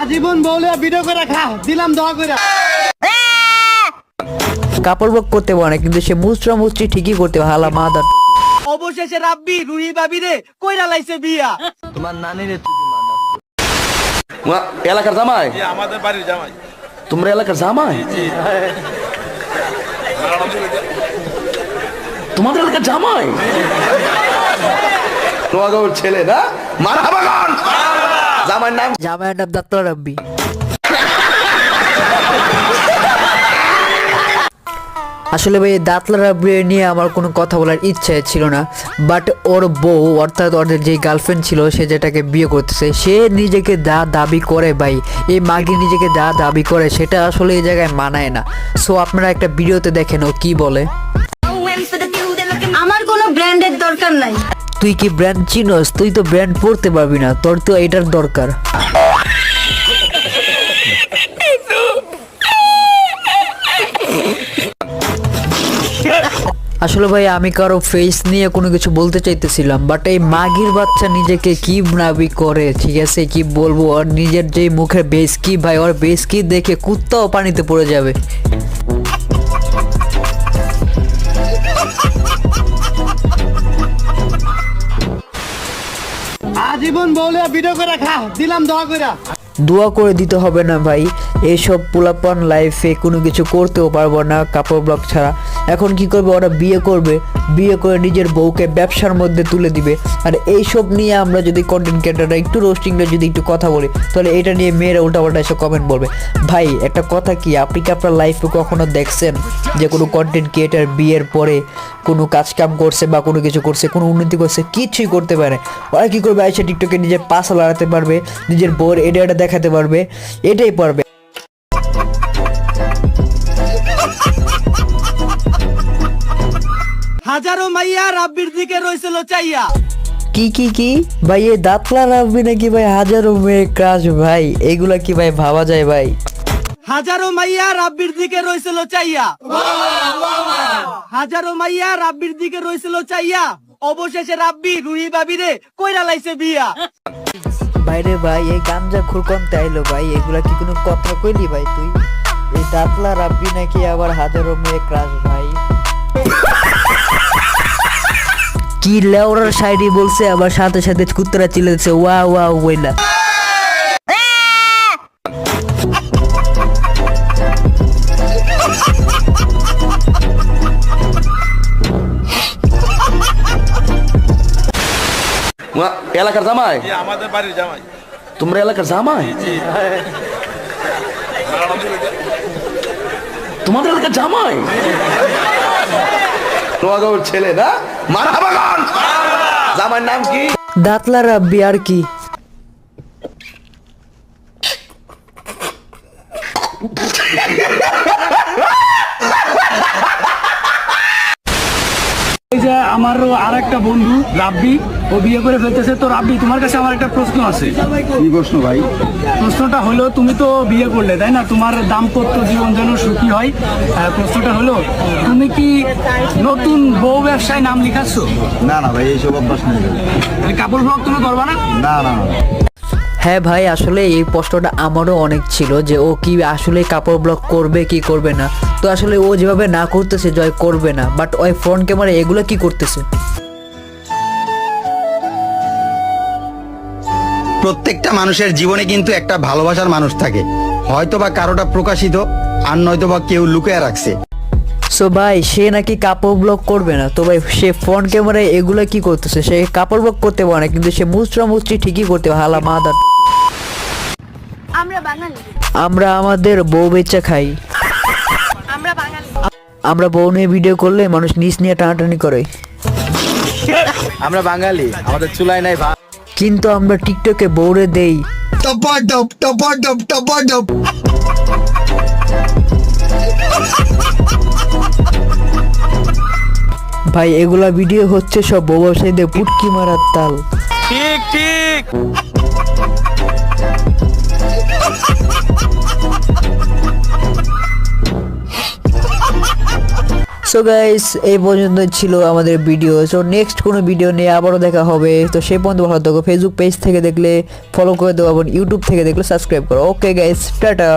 আজীবন বউলে ভিডিও করে খা দিলাম দোয়া করে। কাপড় ব্লক করতে পারে কিন্তু সে মুচরা মুচরি ঠিকই করতে হালা মাদার। অবশেষে রাব্বি রুহি ভাবি রে কইরা লাইছে বিয়া। তোমার নানি রে এলাকার জামাই? আমাদের বাড়ির জামাই। তোমরা এলাকার জামাই? তোমাদের এলাকার জামাই? নোয়াগাঁওর ছেলে না? মারহাবা গান। জামাইয়ের নাম? জামাইয়ের নাম দাত্তা রাব্বি। আসলে ভাই দাঁতলা রাব্বি নিয়ে আমার কোনো কথা বলার ইচ্ছে ছিল না, বাট ওর বউ অর্থাৎ ওদের যে গার্লফ্রেন্ড ছিল সে যেটাকে বিয়ে করতেছে সে নিজেকে যা দাবি করে ভাই, এই মাগি নিজেকে যা দাবি করে সেটা আসলে এই জায়গায় মানায় না। সো আপনারা একটা ভিডিওতে দেখেন ও কি বলে। আমার কোনো ব্র্যান্ডের দরকার নাই। তুই কি ব্র্যান্ড চিনোস? তুই তো ব্র্যান্ড পড়তে পারবি না, তোর তো এটার দরকার। আসলে ভাই আমি কারো ফেস নিয়ে কোনো কিছু বলতে চাইতেছিলাম, বাট এই মাগির বাচ্চা নিজেকে কি দাবি করে, ঠিক আছে কি বলবো, আর নিজের যে মুখের বেশ কি ভাই, ওর বেশ কি দেখে কুত্তাও পানিতে পড়ে যাবে। আজীবন বউলে ভিডিও করে খা দিলাম দোয়া করে। দোয়া করে দিতে হবে না ভাই, এইসব পোলাপান লাইফে কোনো কিছু করতেও পারবো না কাপড় ব্লক ছাড়া। এখন কি করবে ওরা? বিয়ে করবে, বিয়ে করে নিজের বউকে ব্যবসার মধ্যে তুলে দিবে। আর এইসব নিয়ে আমরা যদি কন্টেন্ট ক্রিয়েটাররা একটু রোস্টিংটা যদি একটু কথা বলি তাহলে এটা নিয়ে মেয়েরা উল্টাপাল্টা এসে কমেন্ট বলবে। ভাই একটা কথা কি, আপনি কি আপনার লাইফে কখনো দেখছেন যে কোনো কন্টেন্ট ক্রিয়েটার বিয়ের পরে কোনো কাজ কাম করছে বা কোনো কিছু করছে, কোনো উন্নতি করছে? কিছুই করতে পারে। ওরা কি করবে? আইসা টিকটকে নিজের পাশা লড়াতে পারবে, নিজের বউর এটা এটা দেখাতে পারবে, এটাই পারবে। হাজারো মাইয়া রাব্বির দিকে রইছিল চাইয়া। কি কি কি ভাই, এই দাঁতলা রাব্বি নাকি ভাই হাজারো মেয়ে ক্রাশ? ভাই এগুলা কি ভাই ভাবা যায় ভাই? হাজারো মাইয়া রাব্বির দিকে রইছিল চাইয়া। হাজারো মাইয়া রাব্বির দিকে রইছিল চাইয়া। অবশেষে রাব্বি রুহি ভাবি রে কইরা লাইছে বিয়া। বাইরে ভাই এই গাঞ্জা খুরকন্তে আইলো ভাই, এগুলা কি কোনো কথা কইলি ভাই তুই? এই দাঁতলা রাব্বি নাকি আবার হাজারো মেয়ে ক্রাশ ভাই? কি লেওরার শায়রি বলছে, আবার সাথে সাথে কুত্তরা চিল্লাচ্ছে ওয়া ওয়া ওইলা। এলাকার জামাই? আমাদের বাড়ির জামাই। তোমরা এলাকার জামাই? তোমাদের এলাকার জামাই? নোয়াগাঁওর ছেলে না? মারহাবা গান। জামাইয়ের নাম কি? দাঁতলা রাব্বি। আর কি এই যে আমারও আর একটা বন্ধু রাব্বি, ও বিয়ে করে ফেলতেছে। তো রাব্বি তোমার কাছে আমার একটা প্রশ্ন আছে। কি প্রশ্ন ভাই? প্রশ্নটা হলো তুমি তো বিয়ে করলে তাই না, তোমার দাম্পত্য জীবন যেন সুখী হয়। প্রশ্নটা হলো তুমি কি নতুন বউ ব্যবসায় নাম লিখাচ্ছ? না না ভাই, এইসব অভ্যাস নেই। কাপড় ব্লগ তুমি করবা না? না না না। হ্যাঁ ভাই, আসলে এই প্রশ্নটা আমারও অনেক ছিল যে ও কি আসলে কাপড় ব্লগ করবে কি করবে না। তো আসলে ও যেভাবে না করতেছে জয় করবে না, বাট ওই ফ্রন্ট ক্যামেরা এগুলো কি করতেছে? প্রত্যেকটা মানুষের জীবনে কিন্তু একটা ভালোবাসার মানুষ থাকে, হয়তো বা কারোটা প্রকাশিত আর নয়তো বা কেউ লুকিয়ে রাখছে। সো ভাই সে নাকি কাপড় ব্লগ করবে না, তো ভাই সে ফ্রন্ট ক্যামেরায় এগুলো কি করতেছে? সে কাপড় ব্লগ করতে পারে না কিন্তু সে মুচরা মুচরি ঠিকই করতে হালা মাদার। আমরা বাঙালি, আমরা আমাদের বউ বেচা খাই। আমরা বাঙালি। আমরা বউ নিয়ে ভিডিও করলে মানুষ নিচ নিয়ে টানাটানি করে। আমরা বাঙালি, আমাদের চুলাই নাই ভাত। কিন্তু আমরা টিকটকে বউরে দেই টপাটপ টপাটপ টপাটপ। ভাই এগুলা ভিডিও হচ্ছে সব বউ ব্যবসায়ীদের পুটকি মারার তাল। ঠিক ঠিক। সো সো গাইস এই পর্যন্ত ছিল আমাদের ভিডিও। সো নেক্সট কোনো ভিডিও নিয়ে আবারও দেখা হবে। তো সেই পর্যন্ত ভালো থাকো। ফেসবুক পেজ থেকে দেখলে ফলো করে দেবো এবং ইউটিউব থেকে দেখলে সাবস্ক্রাইব করো। Okay guys, tata.